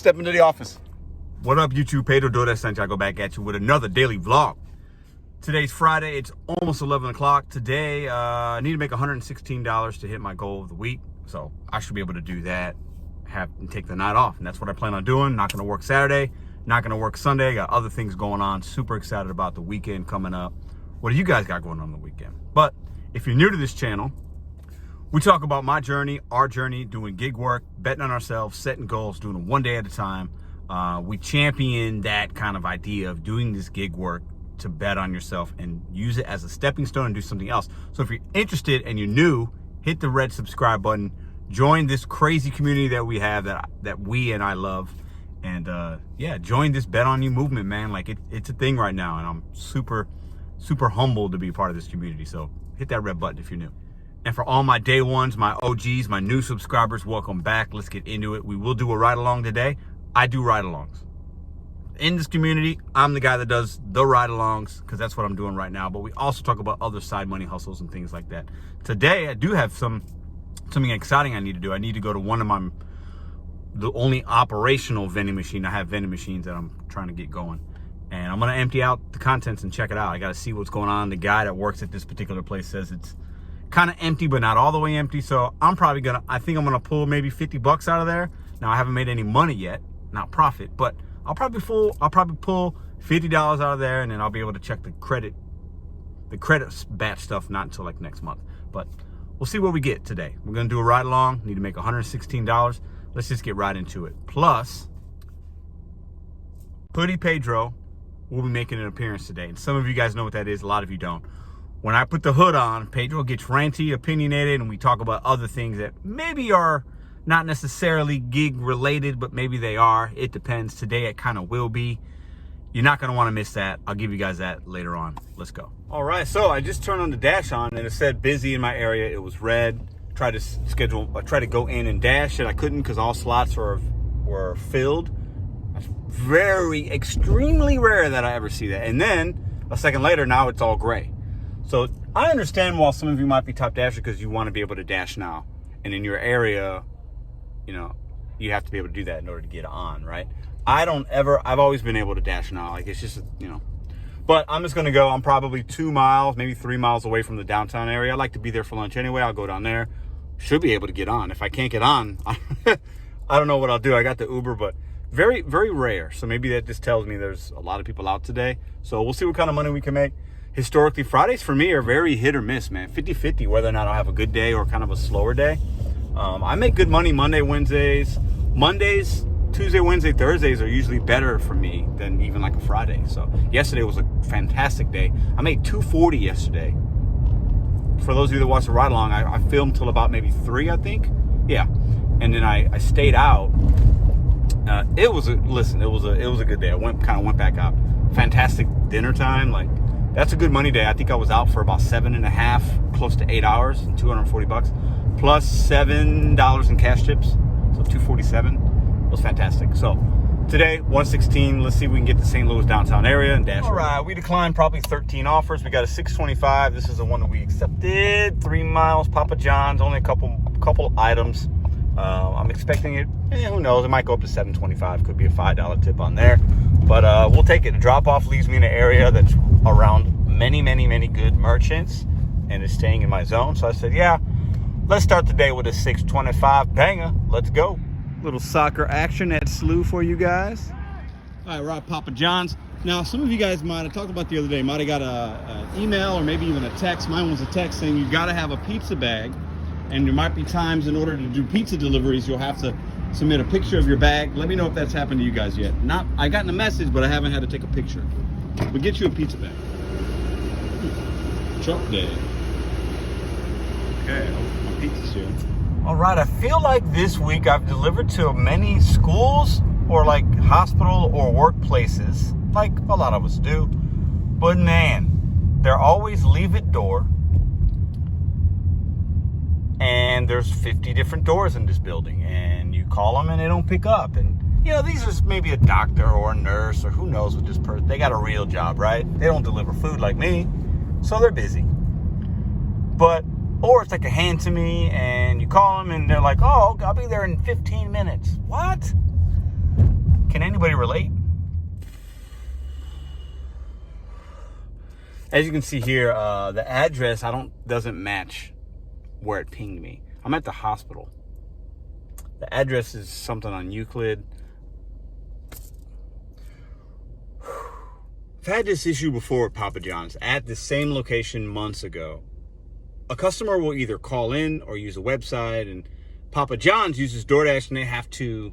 step into the office. What up, YouTube? Pedro, DoorDash Santiago back at you with another daily vlog. Today's Friday. It's almost 11 o'clock. Today, I need to make $116 to hit my goal of the week. So I should be able to do that, and take the night off. And that's what I plan on doing. Not going to work Saturday. Not going to work Sunday. Got other things going on. Super excited about the weekend coming up. What do you guys got going on the weekend? But if you're new to this channel, we talk about my journey, our journey, doing gig work, betting on ourselves, setting goals, doing them one day at a time. We champion that kind of idea of doing this gig work to bet on yourself and use it as a stepping stone and do something else. So if you're interested and you're new, hit the red subscribe button. Join this crazy community that we have that we and I love. And yeah, join this Bet on You movement, man. Like it's a thing right now, and I'm super humbled to be a part of this community. So hit that red button if you're new. And for all my day ones, my OGs, my new subscribers, welcome back. Let's get into it. We will do a ride along today. I do ride alongs. In this community, I'm the guy that does the ride alongs because that's what I'm doing right now. But we also talk about other side money hustles and things like that. Today, I do have something exciting I need to do. I need to go to the only operational vending machine. I have vending machines that I'm trying to get going. And I'm going to empty out the contents and check it out. I got to see what's going on. The guy that works at this particular place says it's kind of empty, but not all the way empty. So I think I'm going to pull maybe 50 bucks out of there. Now, I haven't made any money yet, not profit, but I'll probably pull $50 out of there, and then I'll be able to check the credit batch stuff not until like next month. But we'll see what we get today. We're going to do a ride along. Need to make $116. Let's just get right into it. Plus, Hoodie Pedro will be making an appearance today. And some of you guys know what that is. A lot of you don't. When I put the hood on, Pedro gets ranty, opinionated, and we talk about other things that maybe are not necessarily gig related, but maybe they are. It depends. Today it kind of will be. You're not going to want to miss that. I'll give you guys that later on. Let's go. All right, so I just turned on the dash on, and it said busy in my area. It was red. I tried to go in and dash it. I couldn't because all slots were filled. That's extremely rare that I ever see that. And then a second later, now it's all gray. So I understand why some of you might be top dasher because you want to be able to dash now. And in your area, you have to be able to do that in order to get on, right? I've always been able to dash now. Like it's just, but I'm just going to go. I'm probably 2 miles, maybe 3 miles away from the downtown area. I like to be there for lunch anyway. I'll go down there. Should be able to get on. If I can't get on, I don't know what I'll do. I got the Uber, but very, very rare. So maybe that just tells me there's a lot of people out today. So we'll see what kind of money we can make. Historically, Fridays for me are very hit or miss, man. 50-50, whether or not I'll have a good day or kind of a slower day. I make good money Monday, Wednesdays. Mondays, Tuesday, Wednesday, Thursdays are usually better for me than even like a Friday. So yesterday was a fantastic day. I made $240 yesterday. For those of you that watched the ride along, I filmed till about maybe 3, I think. Yeah. And then I stayed out. It was a good day. I went back out. Fantastic dinner time. Like, that's a good money day. I think I was out for about 7.5, close to 8 hours, and $240 plus $7 in cash tips. So $247. It was fantastic. So today, 116. Let's see if we can get to St. Louis downtown area and dash. All right, we declined probably 13 offers. We got a 625. This is the one that we accepted. 3 miles, Papa John's. Only a couple items. I'm expecting it. Who knows? It might go up to 725. Could be a $5 tip on there. But we'll take it. The drop off leaves me in an area that's around many good merchants, and is staying in my zone. So I said, yeah, let's start the day with a 625 banger. Let's go. Little soccer action at SLU for you guys. All right, we're at Papa John's. Now, some of you guys might have talked about the other day, might have got an email or maybe even a text. Mine was a text saying you got to have a pizza bag. And there might be times in order to do pizza deliveries, you'll have to submit a picture of your bag. Let me know if that's happened to you guys yet. I got in a message, but I haven't had to take a picture. We'll get you a pizza bag. Truck day. Okay, my pizza's here. All right, I feel like this week I've delivered to many schools or like hospital or workplaces, like a lot of us do. But man, they're always leave it door. And there's 50 different doors in this building, and you call them and they don't pick up. And these are maybe a doctor or a nurse or who knows what this person. They got a real job, right? They don't deliver food like me, so they're busy. Or it's like a hand to me, and you call them and they're like, "Oh, I'll be there in 15 minutes." What? Can anybody relate? As you can see here, the address doesn't match where it pinged me. I'm at the hospital. The address is something on Euclid. I've had this issue before at Papa John's at the same location months ago. A customer will either call in or use a website, and Papa John's uses DoorDash, and they have to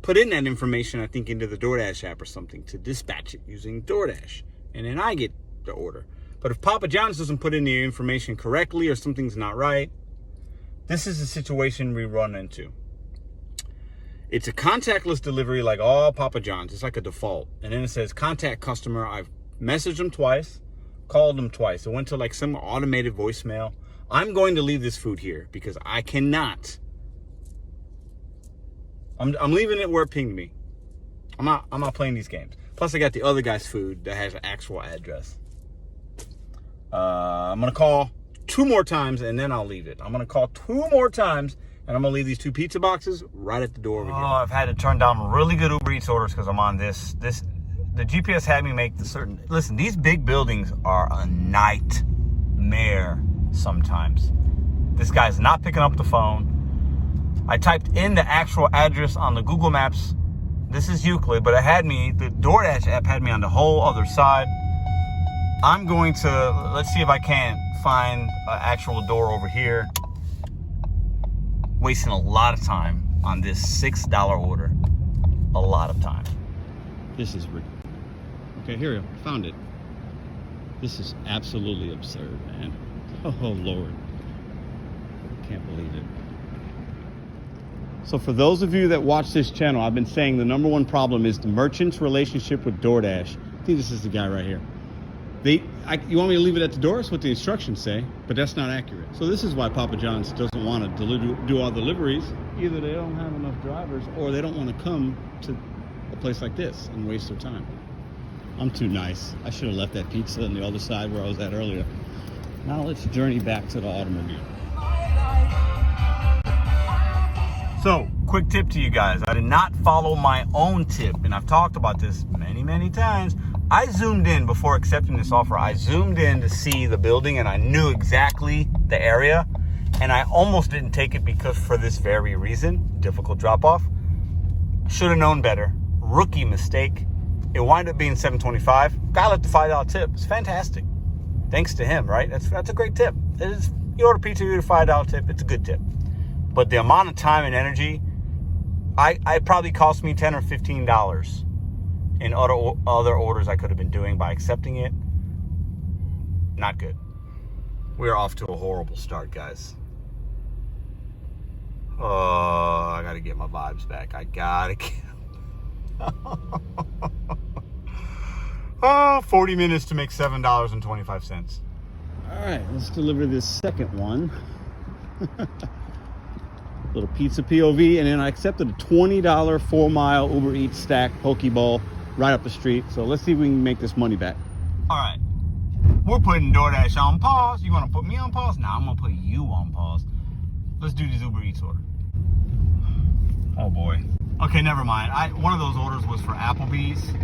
put in that information, I think, into the DoorDash app or something to dispatch it using DoorDash. And then I get the order. But if Papa John's doesn't put in the information correctly or something's not right, this is the situation we run into. It's a contactless delivery like all Papa John's. It's like a default. And then it says contact customer. I've messaged them twice, called them twice. It went to like some automated voicemail. I'm going to leave this food here because I cannot. I'm leaving it where it pinged me. I'm not playing these games. Plus I got the other guy's food that has an actual address. I'm going to call 2 more times and then I'll leave it. I'm going to call 2 more times. And I'm going to leave these 2 pizza boxes right at the door over here. Oh, I've had to turn down really good Uber Eats orders because I'm on this. The GPS had me make the certain... Listen, these big buildings are a nightmare sometimes. This guy's not picking up the phone. I typed in the actual address on the Google Maps. This is Euclid, but it had me... The DoorDash app had me on the whole other side. I'm going to... Let's see if I can't find an actual door over here. Wasting a lot of time on this $6 order. A lot of time. This is ridiculous. Okay, here we go. Found it. This is absolutely absurd, man. Oh, Lord. Can't believe it. So for those of you that watch this channel, I've been saying the #1 problem is the merchant's relationship with DoorDash. I think this is the guy right here. You want me to leave it at the door? That's what the instructions say, but that's not accurate. So this is why Papa John's doesn't want to do all deliveries. Either they don't have enough drivers or they don't want to come to a place like this and waste their time. I'm too nice. I should have left that pizza on the other side where I was at earlier. Now let's journey back to the automobile. So, quick tip to you guys. I did not follow my own tip, and I've talked about this many, many times. I zoomed in before accepting this offer. I zoomed in to see the building and I knew exactly the area. And I almost didn't take it because for this very reason, difficult drop off. Should have known better. Rookie mistake. It wound up being $7.25. Guy left the $5 tip. It's fantastic. Thanks to him, right? That's a great tip. You order pizza, you get a $5 tip. It's a good tip. But the amount of time and energy, it probably cost me $10 or $15. In other orders I could have been doing by accepting it. Not good. We're off to a horrible start, guys. Oh, I gotta get my vibes back. I gotta get... 40 minutes to make $7.25. All right, let's deliver this second one. Little pizza POV, and then I accepted a $20 4-mile Uber Eats stack poke bowl right up the street. So let's see if we can make this money back. All right, we're putting DoorDash on pause. You want to put me on pause? Nah, I'm gonna put you on pause. Let's do this Uber Eats order. Oh boy. Okay, never mind. One of those orders was for Applebee's.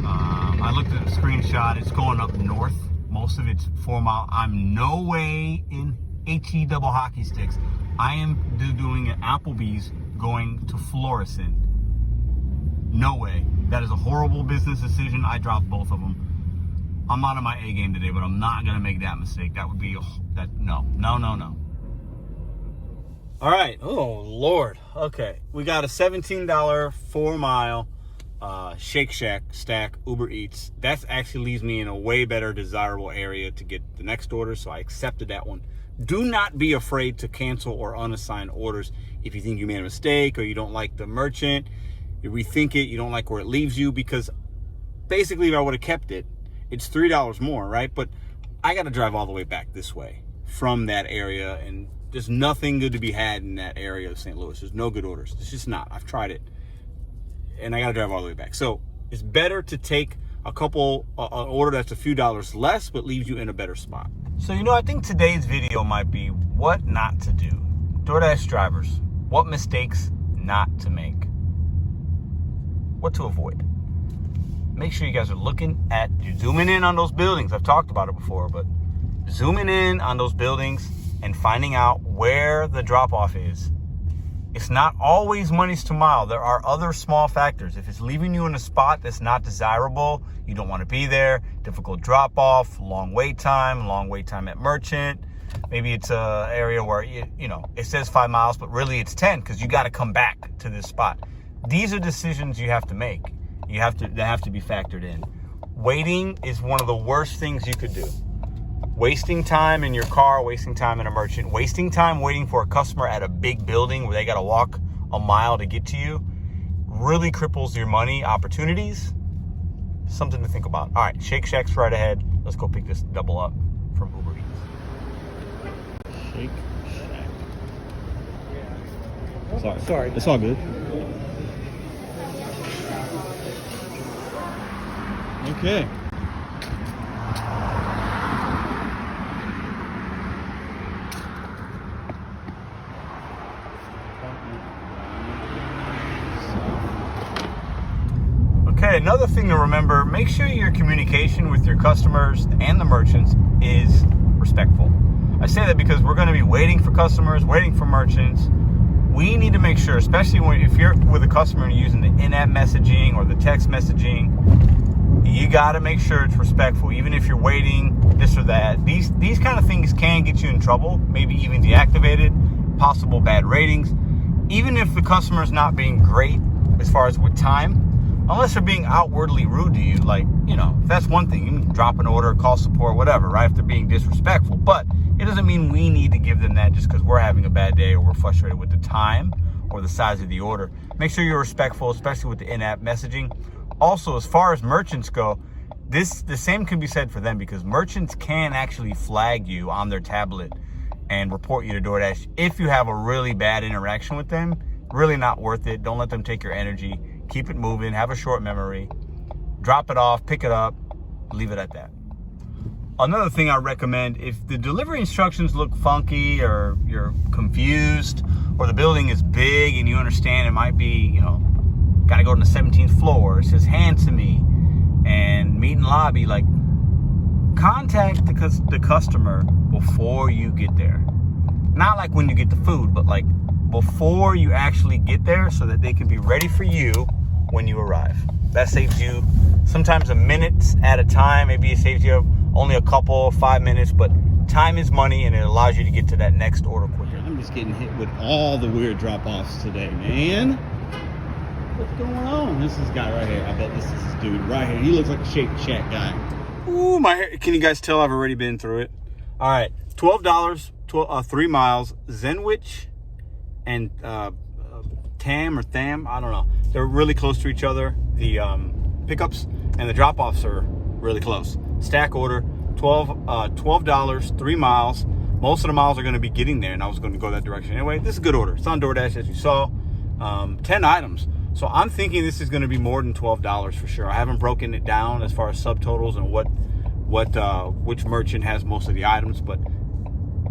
I looked at the screenshot. It's going up north. Most of it's 4 mile. I'm no way in HE double hockey sticks. I am doing an Applebee's going to Florissant. No way. That is a horrible business decision. I dropped both of them. I'm out of my A game today, but I'm not going to make that mistake. That would be, no. All right. Oh, Lord. Okay. We got a $17 4-mile Shake Shack stack Uber Eats. That actually leaves me in a way better desirable area to get the next order, so I accepted that one. Do not be afraid to cancel or unassign orders if you think you made a mistake or you don't like the merchant. You rethink it, you don't like where it leaves you, because basically if I would have kept it, it's $3 more, right? But I got to drive all the way back this way from that area, and there's nothing good to be had in that area of St. Louis. There's no good orders. It's just not. I've tried it, and I got to drive all the way back. So it's better to take an order that's a few dollars less, but leaves you in a better spot. So, I think today's video might be what not to do. DoorDash drivers, what mistakes not to make. what to avoid. Make sure you guys are you're zooming in on those buildings. I've talked about it before, but zooming in on those buildings and finding out where the drop-off is. It's not always money's to mile. There are other small factors. If it's leaving you in a spot that's not desirable, you don't want to be there, difficult drop-off, long wait time at merchant. Maybe it's an area where, it says 5 miles, but really it's 10 because you got to come back to this spot. These are decisions you have to make. They have to be factored in. Waiting is one of the worst things you could do. Wasting time in your car, wasting time in a merchant, wasting time waiting for a customer at a big building where they got to walk a mile to get to you really cripples your money opportunities. Something to think about. All right, Shake Shack's right ahead. Let's go pick this double up from Uber Eats. Shake Shack. Sorry. It's all good. Okay. Okay, another thing to remember, make sure your communication with your customers and the merchants is respectful. I say that because we're going to be waiting for customers, waiting for merchants. We need to make sure, especially if you're with a customer and you're using the in-app messaging or the text messaging, you got to make sure it's respectful. Even if you're waiting, this or that. These kind of things can get you in trouble, maybe even deactivated, possible bad ratings. Even if the customer's not being great as far as with time, unless they're being outwardly rude to you, if that's one thing, you can drop an order, call support, whatever, right, if they're being disrespectful. But it doesn't mean we need to give them that just because we're having a bad day or we're frustrated with the time or the size of the order. Make sure you're respectful, especially with the in-app messaging. Also, as far as merchants go, the same can be said for them because merchants can actually flag you on their tablet and report you to DoorDash if you have a really bad interaction with them. Really not worth it. Don't let them take your energy. Keep it moving, have a short memory, drop it off, pick it up, leave it at that. Another thing I recommend, if the delivery instructions look funky or you're confused or the building is big and you understand it might be, got to go to the 17th floor, it says hand to me and meet in lobby, contact the customer before you get there. Not like when you get the food, but before you actually get there so that they can be ready for you when you arrive. That saves you sometimes a minute at a time. Maybe it saves you only a couple, 5 minutes, but time is money and it allows you to get to that next order quicker. I'm just getting hit with all the weird drop-offs today, man. What's going on? This is guy right here. I bet this is this dude right here. He looks like a Shake Shack guy. Ooh, my hair. Can you guys tell I've already been through it? All right, $12, 3 miles, Zenwich and Tam or Tham, I don't know. They're really close to each other. The pickups and the drop-offs are really close. Stack order, $12, 3 miles. Most of the miles are going to be getting there, and I was going to go that direction anyway. This is a good order. It's on DoorDash, as you saw. 10 items. So I'm thinking this is going to be more than $12 for sure. I haven't broken it down as far as subtotals and which merchant has most of the items, but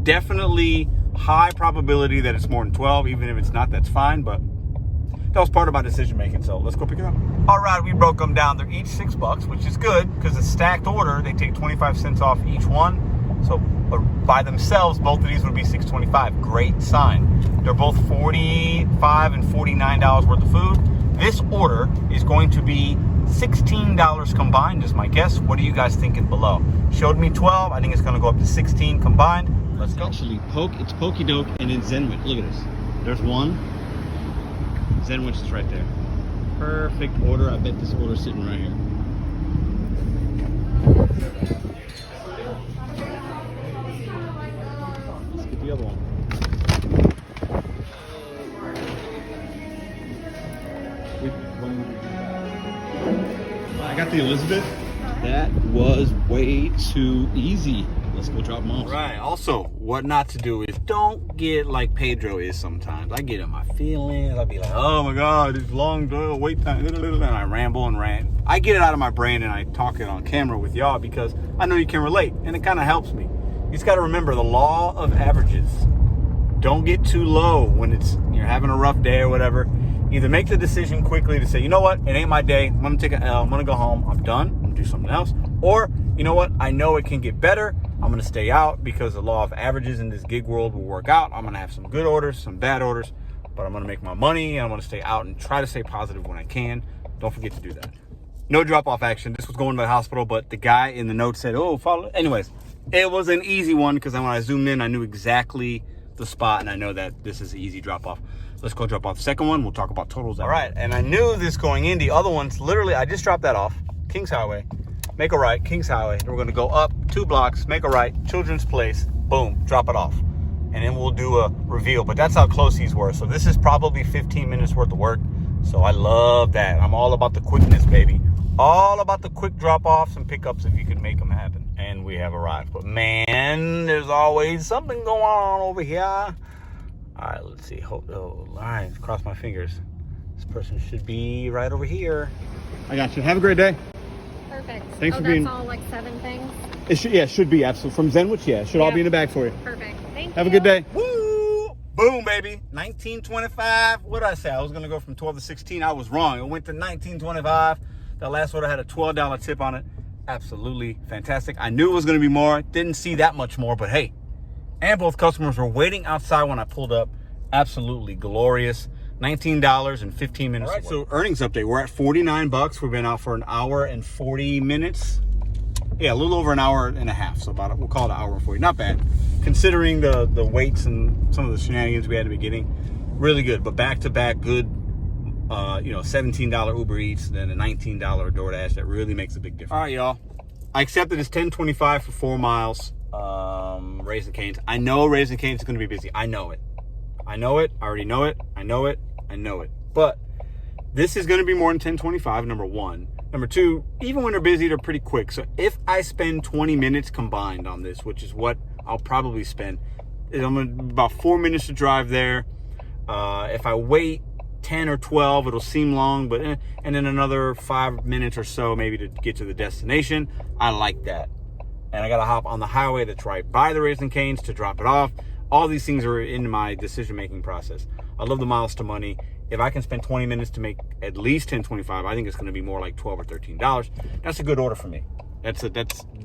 definitely high probability that it's more than 12. Even if it's not, that's fine, but that was part of my decision making, so let's go pick it up. All right, we broke them down. They're each $6, which is good because it's stacked order. They take 25 cents off each one. So by themselves, both of these would be $6.25. Great sign. They're both $45 and $49 worth of food. This order is going to be $16 combined is my guess. What are you guys thinking below? Showed me 12. I think it's going to go up to 16 combined. Let's go. Actually, it's Pokey Doke and then Zenwich. Look at this. There's one. Zenwich is right there. Perfect order. I bet this order's sitting right here. Let's get the other one. I got the Elizabeth. That was way too easy. Let's go drop them off. Right. Also, what not to do is don't get like Pedro is sometimes. I get in my feelings. I'll be like, oh my God, it's long wait time. And I ramble and rant. I get it out of my brain and I talk it on camera with y'all because I know you can relate and it kind of helps me. You just got to remember the law of averages. Don't get too low when you're having a rough day or whatever. Either make the decision quickly to say, you know what, it ain't my day. I'm going to take an L. I'm going to go home. I'm done. I'm going to do something else. Or, you know what, I know it can get better. I'm going to stay out because the law of averages in this gig world will work out. I'm going to have some good orders, some bad orders, but I'm going to make my money, and I'm going to stay out and try to stay positive when I can. Don't forget to do that. No drop-off action. This was going to the hospital, but the guy in the note said, oh, follow. Anyways, it was an easy one because when I zoomed in, I knew exactly the spot, and I know that this is an easy drop-off. Let's go drop off the second one. We'll talk about totals. All right, and I knew this going in. The other ones, literally, I just dropped that off. Kings Highway. Make a right, Kings Highway. Then we're going to go up 2 blocks, make a right, Children's Place, boom, drop it off. And then we'll do a reveal. But that's how close these were. So this is probably 15 minutes worth of work. So I love that. I'm all about the quickness, baby. All about the quick drop-offs and pickups if you can make them happen. And we have arrived. But man, there's always something going on over here. All right, let's see. All right, cross my fingers. This person should be right over here. I got you. Have a great day. Perfect. Thanks for being. That's all like 7 things? It should, yeah, it should be absolutely. From Zenwich, yeah. It should all be in the bag for you. Perfect. Thank you. Have a good day. Woo! Boom, baby. 1925. What did I say? I was going to go from 12 to 16. I was wrong. It went to 1925. The last order had a $12 tip on it. Absolutely fantastic. I knew it was going to be more. Didn't see that much more, but hey. And both customers were waiting outside when I pulled up. Absolutely glorious. $19 and 15 minutes. All right, so earnings update. We're at $49. We've been out for an hour and 40 minutes. Yeah, a little over an hour and a half. So about, we'll call it an hour and 40. Not bad, considering the weights and some of the shenanigans we had at the beginning. Really good, but back-to-back good, $17 Uber Eats, then a $19 DoorDash. That really makes a big difference. All right, y'all. I accepted this $10.25 for 4 miles. Raising Cane's. I know Raising Cane's is going to be busy. I know it. I know it. I already know it. I know it. I know it. But this is going to be more than $10.25, number one. Number two, even when they're busy, they're pretty quick. So if I spend 20 minutes combined on this, which is what I'll probably spend, I'm about 4 minutes to drive there. If I wait 10 or 12, it'll seem long, but and then another 5 minutes or so maybe to get to the destination. I like that. And I got to hop on the highway that's right by the Raising Cane's to drop it off. All these things are in my decision-making process. I love the miles to money. If I can spend 20 minutes to make at least $10.25, I think it's going to be more like $12 or $13. That's a good order for me. That's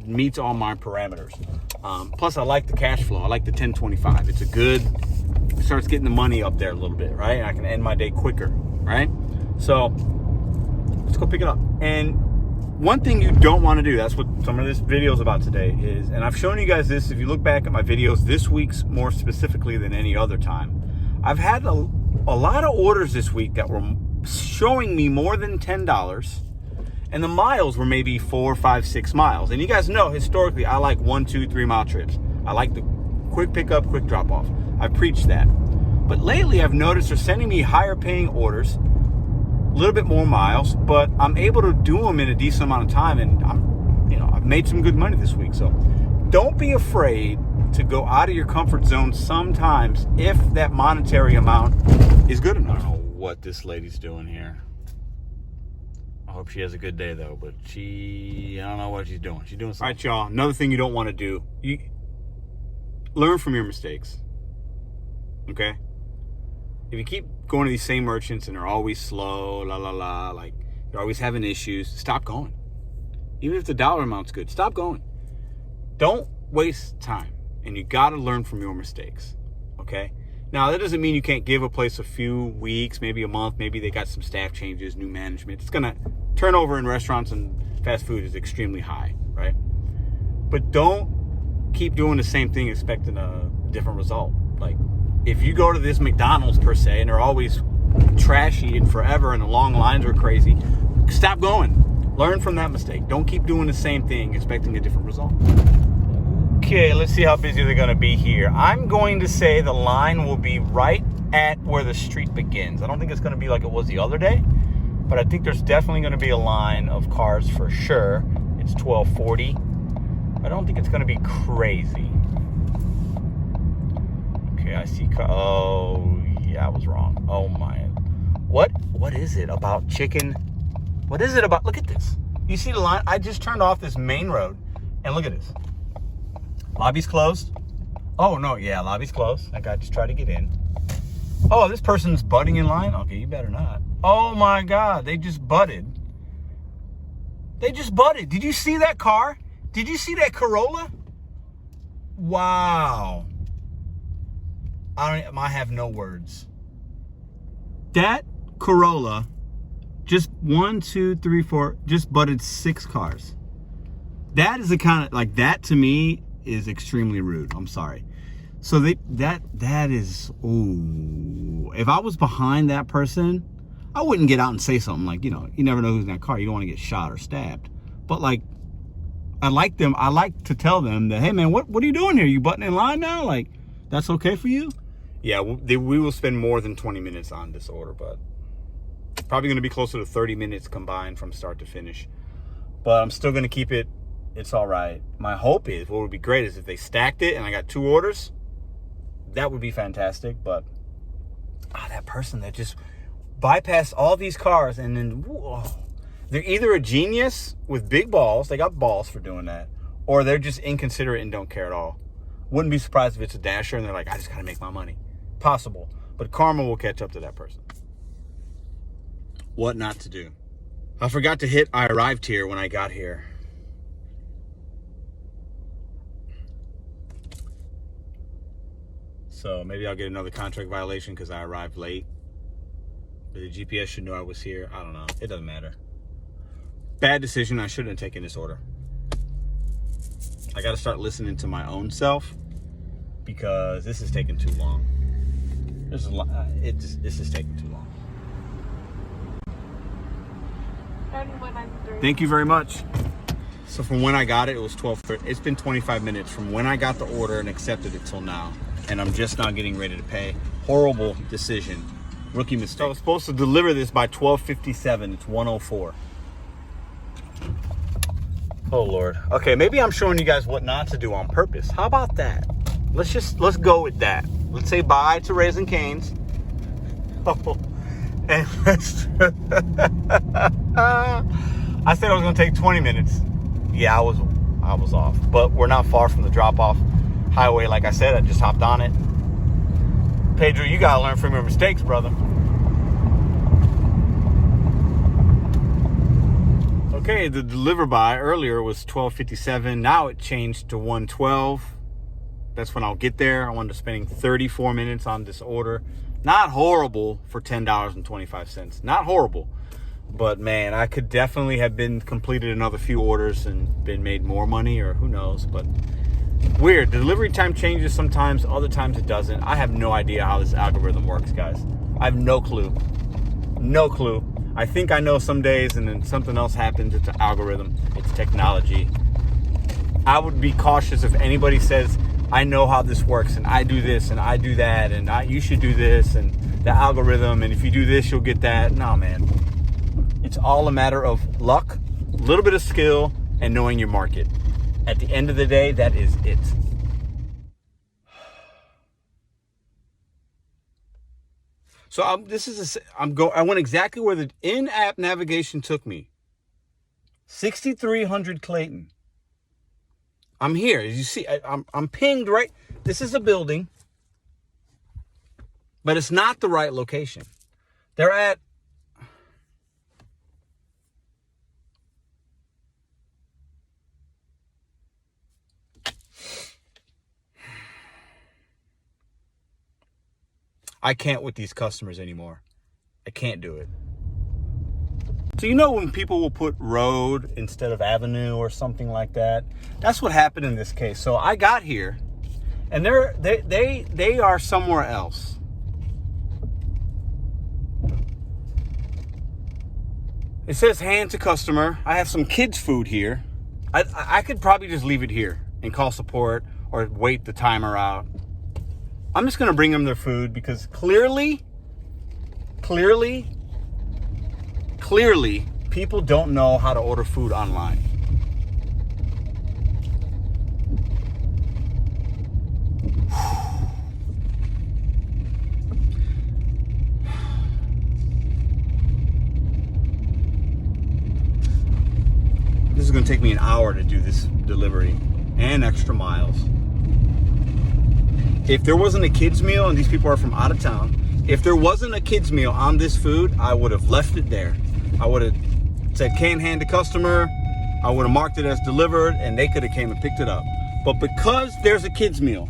meets all my parameters. Plus, I like the cash flow. I like the $10.25. It's a good, starts getting the money up there a little bit, right? I can end my day quicker, right? So let's go pick it up. And one thing you don't want to do, that's what some of this video is about today, is, and I've shown you guys this, if you look back at my videos, this week's more specifically than any other time, I've had a lot of orders this week that were showing me more than $10, and the miles were maybe 4, 5, 6 miles. And you guys know, historically, I like 1, 2, 3 mile trips. I like the quick pickup, quick drop off. I preach that. But lately, I've noticed they're sending me higher paying orders, a little bit more miles, but I'm able to do them in a decent amount of time, and I've made some good money this week. So don't be afraid to go out of your comfort zone sometimes if that monetary amount is good enough. I don't know what this lady's doing here. I hope she has a good day though, but I don't know what she's doing. She's doing something. All right, y'all, another thing you don't want to do, you learn from your mistakes, okay? If you keep going to these same merchants and they're always slow, like they're always having issues, stop going. Even if the dollar amount's good, stop going. Don't waste time. And you got to learn from your mistakes, okay? Now, that doesn't mean you can't give a place a few weeks, maybe a month. Maybe they got some staff changes, new management. It's going to turnover in restaurants and fast food is extremely high, right? But don't keep doing the same thing expecting a different result. Like, if you go to this McDonald's, per se, and they're always trashy and forever and the long lines are crazy, stop going. Learn from that mistake. Don't keep doing the same thing expecting a different result. Okay, let's see how busy they're going to be here. I'm going to say the line will be right at where the street begins. I don't think it's going to be like it was the other day, but I think there's definitely going to be a line of cars for sure. It's 12:40. I don't think it's going to be crazy. Okay, I see. Oh, yeah, I was wrong. Oh, my. What is it about chicken? What is it about? Look at this. You see the line? I just turned off this main road, and look at this. Lobby's closed. Oh, no, yeah, lobby's closed. That guy just tried to get in. Oh, this person's butting in line? Okay, you better not. Oh my God, they just butted. They just butted. Did you see that car? Did you see that Corolla? Wow. I have no words. That Corolla just 1, 2, 3, 4, just butted 6 cars. That is the kind of, like, that to me is extremely rude. I'm sorry. So that is, ooh. If I was behind that person, I wouldn't get out and say something like, you know, you never know who's in that car. You don't want to get shot or stabbed. But like, I like to tell them that, hey man, what are you doing here? You butting in line now? Like, that's okay for you? Yeah, we will spend more than 20 minutes on this order, but probably going to be closer to 30 minutes combined from start to finish. But I'm still going to keep it. It's all right. My hope is, what would be great is if they stacked it and I got 2 orders, that would be fantastic. But that person that just bypassed all these cars and then, whoa, they're either a genius with big balls, they got balls for doing that, or they're just inconsiderate and don't care at all. Wouldn't be surprised if it's a dasher and they're like, I just got to make my money. Possible. But karma will catch up to that person. What not to do. I forgot to hit I arrived here when I got here. So maybe I'll get another contract violation because I arrived late. But the GPS should know I was here. I don't know. It doesn't matter. Bad decision. I shouldn't have taken this order. I got to start listening to my own self because this is taking too long. This is taking too long. Thank you very much. So from when I got it, it was 12:30. It's been 25 minutes from when I got the order and accepted it till now. And I'm just now getting ready to pay. Horrible decision. Rookie mistake. So I was supposed to deliver this by 12:57. It's 1:04. Oh Lord. Okay, maybe I'm showing you guys what not to do on purpose. How about that? Let's go with that. Let's say bye to Raising Cane's. Oh, and let's I said I was gonna take 20 minutes. Yeah, I was off. But we're not far from the drop-off highway. Like I said, I just hopped on it. Pedro, you gotta learn from your mistakes, brother. Okay, the deliver by earlier was 12:57. Now it changed to 1:12. That's when I'll get there. I wound up spending 34 minutes on this order. Not horrible for $10.25. Not horrible. But man, I could definitely have been completed another few orders and been made more money, or who knows. But weird. The delivery time changes sometimes, other times it doesn't. I have no idea how this algorithm works, guys. I have no clue. No clue. I think I know some days and then something else happens. It's an algorithm. It's technology. I would be cautious if anybody says, I know how this works and I do this and I do that and you should do this and the algorithm and if you do this, you'll get that. No, man. It's all a matter of luck, a little bit of skill, and knowing your market. At the end of the day, that is it. So I went exactly where the in-app navigation took me. 6300 Clayton. I'm here. As you see, I'm pinged right. This is a building, but it's not the right location. They're at I can't with these customers anymore. I can't do it. So you know when people will put road instead of avenue or something like that? That's what happened in this case. So I got here and they are somewhere else. It says hand to customer. I have some kids food here. I could probably just leave it here and call support or wait the timer out. I'm just going to bring them their food because clearly, people don't know how to order food online. This is going to take me an hour to do this delivery and extra miles. If there wasn't a kids meal and these people are from out of town, If there wasn't a kids meal on this food, I would have left it there. I would have said can hand to customer. I would have marked it as delivered, and they could have came and picked it up. But because there's a kids meal,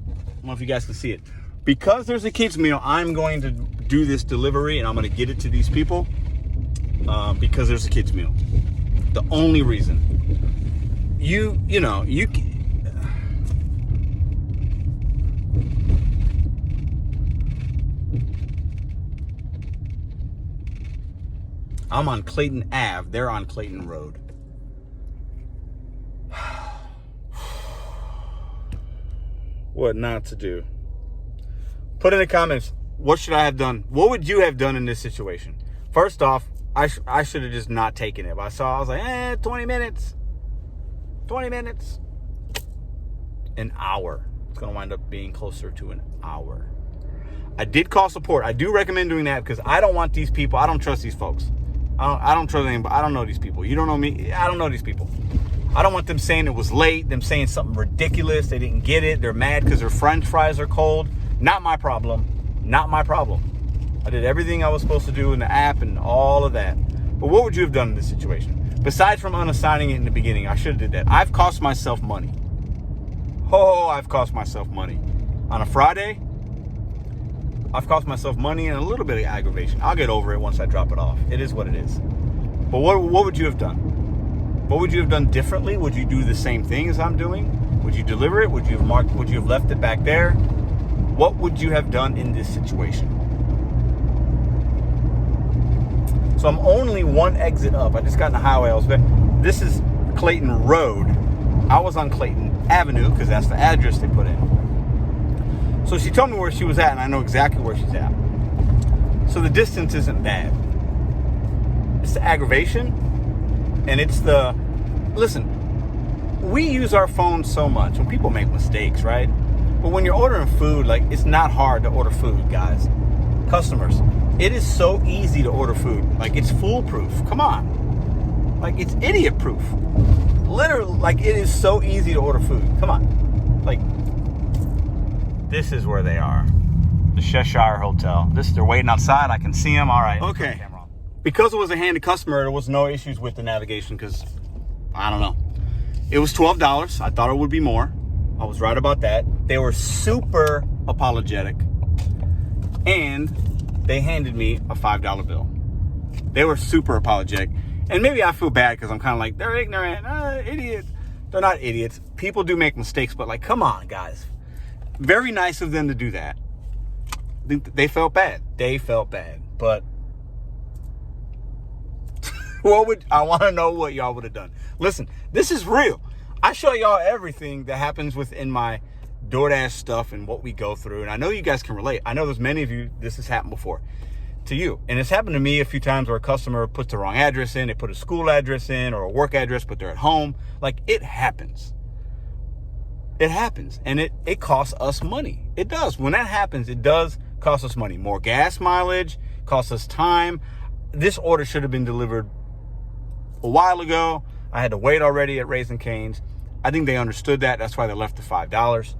I don't know if you guys can see it. Because there's a kids meal, I'm going to do this delivery, and I'm going to get it to these people because there's a kids meal. The only reason. I'm on Clayton Ave. They're on Clayton Road. What not to do? Put in the comments, what should I have done? What would you have done in this situation? First off, I should have just not taken it. But I was like, 20 minutes. 20 minutes. An hour. It's going to wind up being closer to an hour. I did call support. I do recommend doing that because I don't want these people. I don't trust these folks. I don't trust anybody. I don't know these people. You don't know me. I don't know these people. I don't want them saying it was late, them saying something ridiculous. They didn't get it. They're mad because their french fries are cold. Not my problem. Not my problem. I did everything I was supposed to do in the app and all of that. But what would you have done in this situation? Besides from unassigning it in the beginning, I should have did that. I've cost myself money. Oh, I've cost myself money. On a Friday, I've cost myself money and a little bit of aggravation. I'll get over it once I drop it off. It is what it is. But what would you have done? What would you have done differently? Would you do the same thing as I'm doing? Would you deliver it? Would you have marked? Would you have left it back there? What would you have done in this situation? So I'm only one exit up. I just got in the highway. This is Clayton Road. I was on Clayton Avenue because that's the address they put in. So she told me where she was at, and I know exactly where she's at. So the distance isn't bad. It's the aggravation, and it's the... Listen, we use our phones so much, and people make mistakes, right? But when you're ordering food, like, it's not hard to order food, guys. Customers, it is so easy to order food. Like, it's foolproof. Come on. Like, it's idiot-proof. Literally, like, it is so easy to order food. Come on. Like, this is where they are. The Cheshire Hotel. They're waiting outside. I can see them. All right. Okay. Because it was a handy customer, there was no issues with the navigation because, I don't know. It was $12. I thought it would be more. I was right about that. They were super apologetic. And they handed me a $5 bill. They were super apologetic. And maybe I feel bad because I'm kind of like, they're ignorant, idiots. They're not idiots. People do make mistakes, but like, come on, guys. Very nice of them to do that. They felt bad. They felt bad. But I want to know what y'all would have done. Listen, this is real. I show y'all everything that happens within my DoorDash stuff and what we go through. And I know you guys can relate. I know there's many of you, this has happened before to you. And it's happened to me a few times where a customer puts the wrong address in. They put a school address in or a work address, but they're at home. Like, it happens. It happens. And it costs us money. It does. When that happens, it does cost us money. More gas mileage, costs us time. This order should have been delivered a while ago. I had to wait already at Raising Cane's. I think they understood that. That's why they left the $5.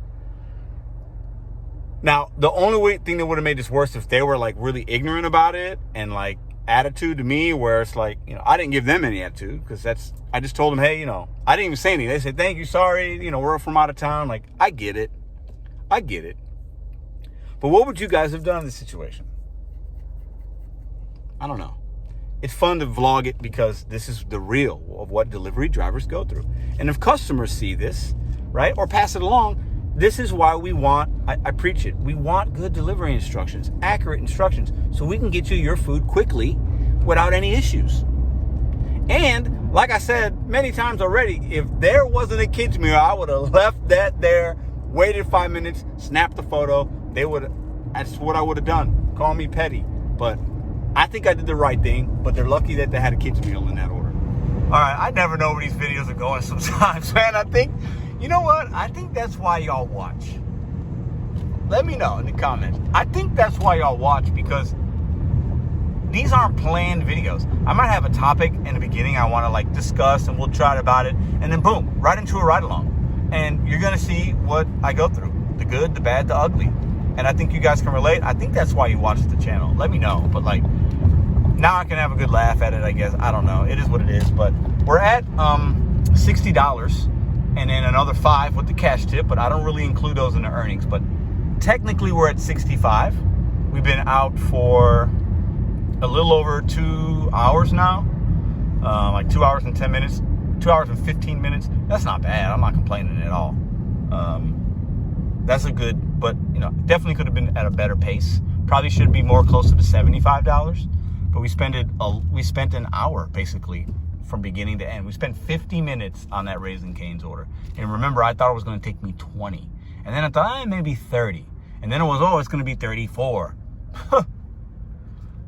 Now, the only thing that would have made this worse if they were like really ignorant about it and like attitude to me, where it's like, I didn't give them any attitude because I just told them, hey, I didn't even say anything. They said, thank you, sorry, we're from out of town. Like, I get it. But what would you guys have done in this situation? I don't know. It's fun to vlog it because this is the real of what delivery drivers go through. And if customers see this, right, or pass it along, this is why we want, I preach it, we want good delivery instructions, accurate instructions, so we can get you your food quickly without any issues. And like I said many times already, if there wasn't a kids meal, I would have left that there, waited 5 minutes, snapped the photo. That's what I would have done. Call me petty, but I think I did the right thing, but they're lucky that they had a kids meal in that order. All right, I never know where these videos are going sometimes, man. I think, you know what? I think that's why y'all watch. Let me know in the comments. I think that's why y'all watch, because these aren't planned videos. I might have a topic in the beginning I want to like discuss, and we'll chat about it, and then boom, right into a ride along. And you're gonna see what I go through. The good, the bad, the ugly. and I think you guys can relate. I think that's why you watch the channel. Let me know. But like, now I can have a good laugh at it, I guess. I don't know. It is what it is. But we're at $60 and then another $5 with the cash tip, but I don't really include those in the earnings. But technically we're at 65. We've been out for a little over 2 hours now. Like 2 hours and 10 minutes, 2 hours and 15 minutes. That's not bad. I'm not complaining at all. That's a good, but you know, definitely could have been at a better pace. Probably should be more close to the $75. But we spent an hour basically from beginning to end. We spent 50 minutes on that Raising Cane's order. And remember, I thought it was going to take me 20. And then I thought, maybe 30. And then it was, it's going to be 34.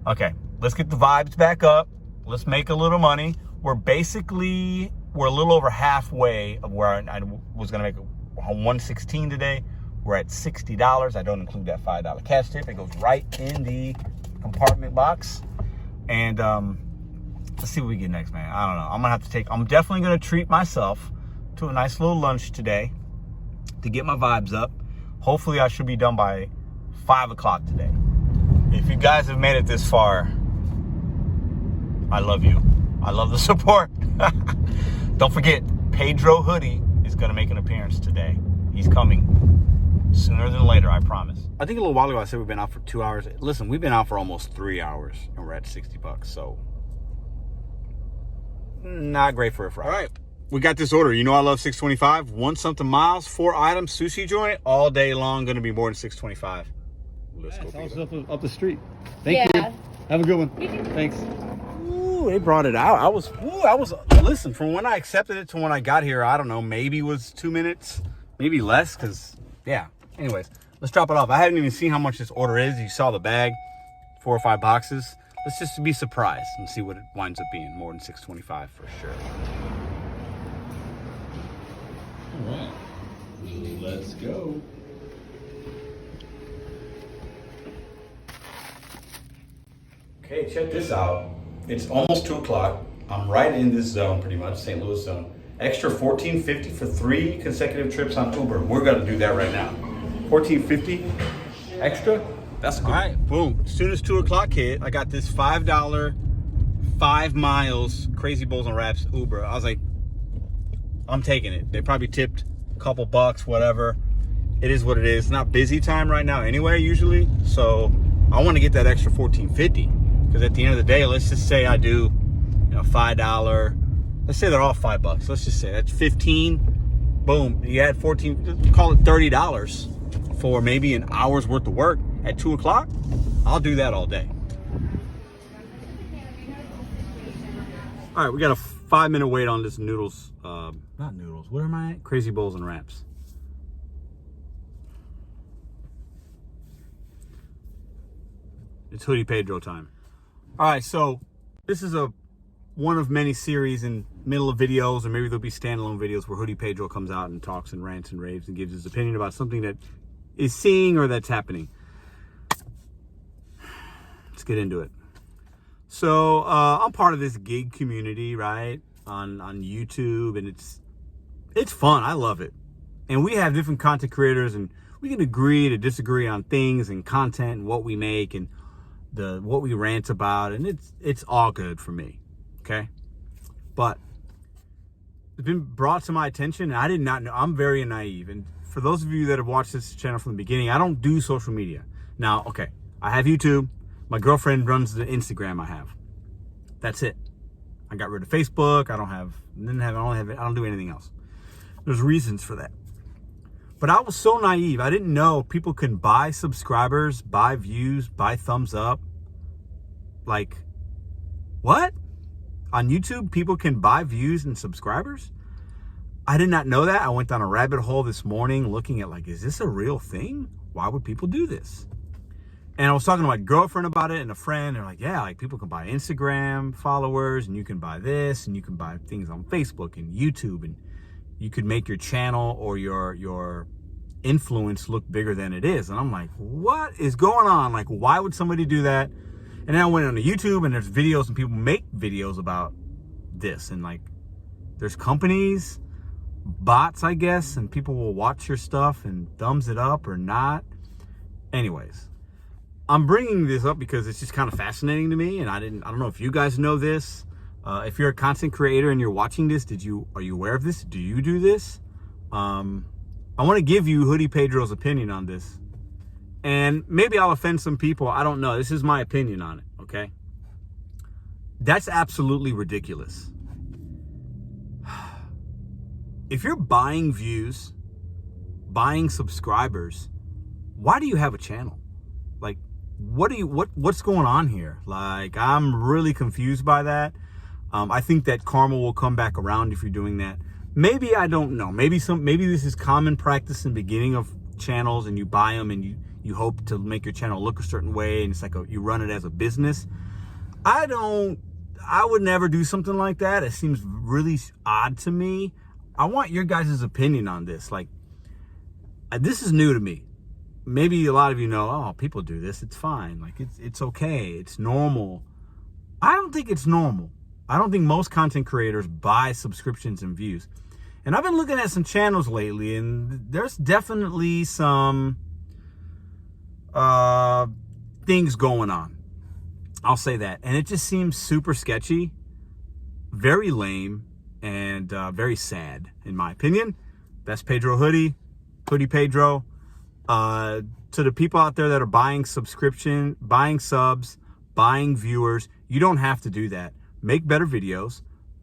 Okay, let's get the vibes back up. Let's make a little money. We're a little over halfway of where I was going to make 116 today. We're at $60. I don't include that $5 cash tip. It goes right in the compartment box. And let's see what we get next, man. I don't know. I'm definitely going to treat myself to a nice little lunch today to get my vibes up. Hopefully I should be done by 5 o'clock today. If you guys have made it this far, I love you. I love the support. Don't forget, Pedro Hoodie is going to make an appearance today. He's coming sooner than later, I promise. I think a little while ago I said we've been out for 2 hours. Listen, we've been out for almost 3 hours and we're at $60, so not great for a Friday. All right, we got this order. You know I love $6.25. Want something miles, 4 items, sushi joint, all day long, going to be more than $6.25. Let's go. It's up the street. Thank you. Have a good one. Thanks. Ooh, they brought it out. I was, listen, from when I accepted it to when I got here, I don't know, maybe it was 2 minutes, maybe less, because, yeah. Anyways, let's drop it off. I haven't even seen how much this order is. You saw the bag, 4 or 5 boxes. Let's just be surprised and see what it winds up being. More than $6.25 for sure. All right, let's go. Okay, check this out. It's almost 2 o'clock. I'm right in this zone, pretty much, St. Louis zone. Extra $14.50 for 3 consecutive trips on Uber. We're gonna do that right now. $14.50 extra. That's good. All right, boom. As soon as 2 o'clock hit, I got this $5, 5 miles, Crazy Bowls and Wraps Uber. I was like, I'm taking it. They probably tipped a couple bucks, whatever. It is what it is. It's not busy time right now anyway, usually. So I want to get that extra $14.50. Because at the end of the day, let's just say I do, $5. Let's say they're all $5. Let's just say that's 15. Boom. You add 14. Call it $30 for maybe an hour's worth of work at 2 o'clock. I'll do that all day. All right, we got a 5-minute wait on this noodles. Not noodles. What am I at? Crazy Bowls and Wraps. It's Hoodie Pedro time. All right, so this is one of many series in middle of videos, or maybe there'll be standalone videos where Hoodie Pedro comes out and talks and rants and raves and gives his opinion about something that is seeing or that's happening. Let's get into it. So I'm part of this gig community, right, on YouTube, and it's fun. I love it. And we have different content creators, and we can agree to disagree on things and content and what we make and what we rant about, and it's all good for me, okay? But it's been brought to my attention, and I did not know. I'm very naive, and for those of you that have watched this channel from the beginning, I don't do social media. Now, okay, I have YouTube. My girlfriend runs the Instagram I have. That's it. I got rid of Facebook. I don't do anything else. There's reasons for that. But I was so naive. I didn't know people can buy subscribers, buy views, buy thumbs up. Like, what? On YouTube, people can buy views and subscribers? I did not know that. I went down a rabbit hole this morning looking at, like, is this a real thing? Why would people do this? And I was talking to my girlfriend about it and a friend. They're like, yeah, like people can buy Instagram followers, and you can buy this, and you can buy things on Facebook and YouTube, and you could make your channel or your influence look bigger than it is. And I'm like, what is going on? Like, why would somebody do that? And then I went on to YouTube, and there's videos, and people make videos about this. And like, there's companies, bots, I guess, and people will watch your stuff and thumbs it up or not. Anyways, I'm bringing this up because it's just kind of fascinating to me, and I don't know if you guys know this. If you're a content creator and you're watching this, are you aware of this? Do you do this? I want to give you Hoodie Pedro's opinion on this. And maybe I'll offend some people. I don't know. This is my opinion on it, okay? That's absolutely ridiculous. If you're buying views, buying subscribers, why do you have a channel? Like, what's going on here? Like, I'm really confused by that. I think that karma will come back around if you're doing that. Maybe, I don't know. Maybe this is common practice in the beginning of channels, and you buy them and you hope to make your channel look a certain way, and it's like you run it as a business. I would never do something like that. It seems really odd to me. I want your guys' opinion on this. Like, this is new to me. Maybe a lot of you know, oh, people do this. It's fine. Like, it's okay. It's normal. I don't think it's normal. I don't think most content creators buy subscriptions and views. And I've been looking at some channels lately, and there's definitely some things going on. I'll say that. And it just seems super sketchy, very lame, and very sad, in my opinion. That's Pedro Hoodie Pedro. To the people out there that are buying subscription, buying subs, buying viewers, you don't have to do that. Make better videos,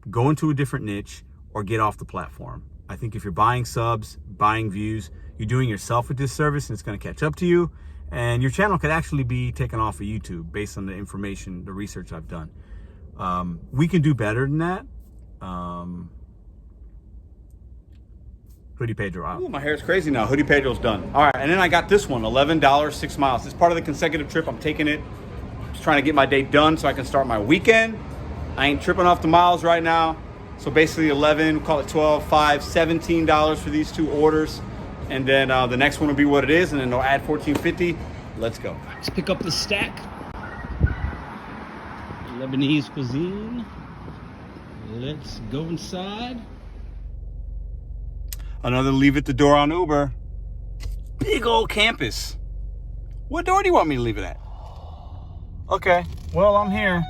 go into a different niche, or get off the platform. I think if you're buying subs, buying views, you're doing yourself a disservice, and it's going to catch up to you. And your channel could actually be taken off of YouTube based on the information, the research I've done. We can do better than that. Hoodie Pedro out. Ooh, my hair's crazy now. Hoodie Pedro's done. All right, and then I got this one, $11, 6 miles. It's part of the consecutive trip. I'm taking it. Just trying to get my day done so I can start my weekend. I ain't tripping off the miles right now. So basically 11, call it 12, 5, $17 for these two orders. And then the next one will be what it is, and then they'll add $14.50. Let's go. Let's pick up the stack. Lebanese cuisine. Let's go inside. Another leave at the door on Uber. Big old campus. What door do you want me to leave it at? Okay, well, I'm here.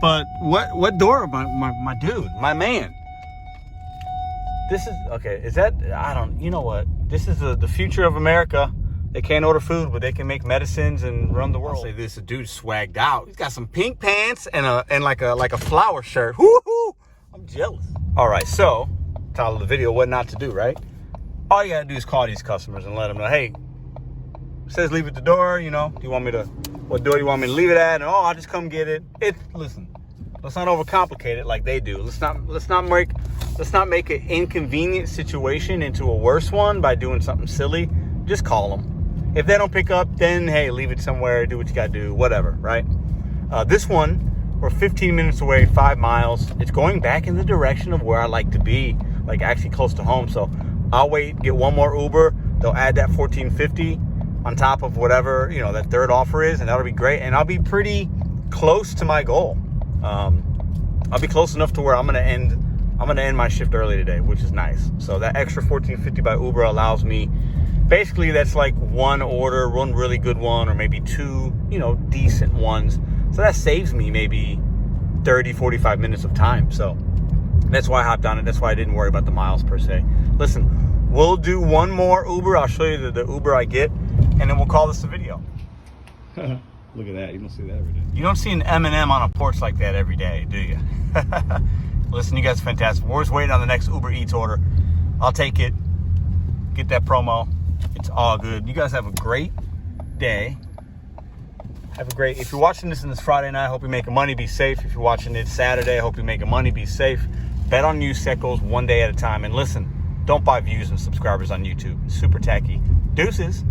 But what door, my dude, my man? This is, okay, is that, you know what? This is the future of America. They can't order food, but they can make medicines and run the world. I'll say this, a dude swagged out. He's got some pink pants and like a flower shirt. Woo-hoo! I'm jealous. All right, so, title of the video, what not to do, right? All you gotta do is call these customers and let them know, hey, it says leave at the door, you know, what door do you want me to leave it at? And I'll just come get it. Listen, let's not overcomplicate it like they do. Let's not make an inconvenient situation into a worse one by doing something silly. Just call them. If they don't pick up, then hey, leave it somewhere, do what you gotta do, whatever, right? This one, we're 15 minutes away, 5 miles. It's going back in the direction of where I like to be, like actually close to home. So I'll wait, get one more Uber. They'll add that $14.50 on top of whatever, you know, that third offer is, and that'll be great. And I'll be pretty close to my goal. I'll be close enough to where I'm gonna end my shift early today, which is nice. So that extra $14.50 by Uber allows me, basically that's like one order, one really good one, or maybe two, you know, decent ones. So that saves me maybe 30, 45 minutes of time. So that's why I hopped on it. That's why I didn't worry about the miles per se. Listen, we'll do one more Uber. I'll show you the Uber I get, and then we'll call this a video. Look at that. You don't see that every day. You don't see an M&M on a porch like that every day, do you? Listen, you guys are fantastic. We're just waiting on the next Uber Eats order. I'll take it. Get that promo. It's all good. You guys have a great day. If you're watching this on this Friday night, I hope you're making money. Be safe. If you're watching it Saturday, I hope you're making money. Be safe. Bet on you, Seckles, one day at a time. And listen, don't buy views and subscribers on YouTube. It's super tacky. Deuces.